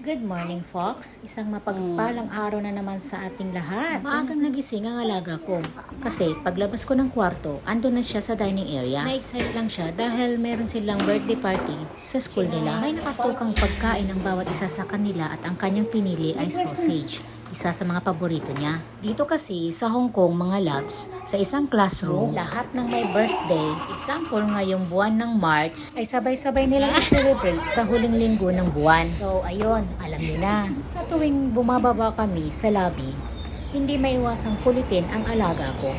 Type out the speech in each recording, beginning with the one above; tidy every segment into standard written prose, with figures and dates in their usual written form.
Good morning, Fox. Isang mapagpalang araw na naman sa ating lahat. Maagang nagising ang alaga ko. Kasi paglabas ko ng kwarto, andun na siya sa dining area. Na-excite lang siya dahil meron silang birthday party sa school nila. May nakatukang pagkain ang bawat isa sa kanila at ang kanyang pinili ay sausage. Isa sa mga paborito niya. Dito kasi sa Hong Kong, mga loves, sa isang classroom, lahat ng may birthday, example ngayong buwan ng March, ay sabay-sabay nilang i-celebrate sa huling linggo ng buwan. So ayun, alam niyo na. Sa tuwing bumababa kami sa lobby, hindi maiwasang kulitin ang alaga ko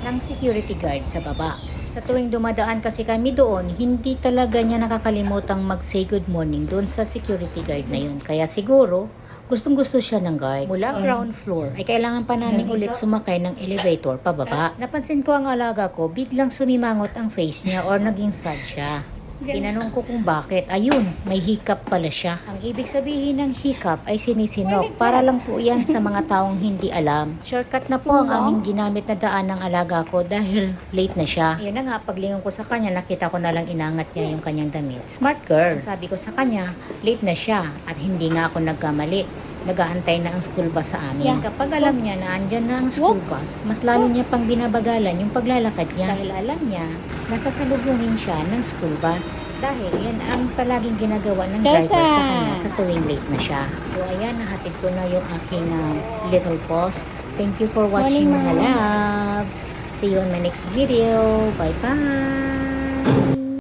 ng security guard sa baba. Sa tuwing dumadaan kasi kami doon, hindi talaga niya nakakalimutang mag-say good morning doon sa security guard na yun. Kaya siguro, gustong-gusto siya ng guard. Mula ground floor, ay kailangan pa namin ulit sumakay ng elevator pababa. Napansin ko ang alaga ko, biglang sumimangot ang face niya or naging sad siya. Tinanong ko kung bakit. Ayun, may hiccup pala siya. Ang ibig sabihin ng hiccup ay sinisinok. Para lang po yan sa mga taong hindi alam. Shortcut na po ang aming ginamit na daan ng alaga ko dahil late na siya. Ayun na nga, paglingon ko sa kanya, nakita ko na lang inangat niya yung kanyang damit. Smart girl. Ang sabi ko sa kanya, late na siya at hindi nga ako nagkamali. Nagaantay na ang school bus sa amin. Kapag alam niya na andyan na ang school bus, mas lalo niya pang binabagalan yung paglalakad niya. Dahil alam niya, nasasalubungin siya ng school bus. Dahil yan ang palaging ginagawa ng driver sa kanya sa tuwing late na siya. So ayan, nahatid ko na yung aking little post. Thank you for watching, mga loves. See you on my next video. Bye-bye!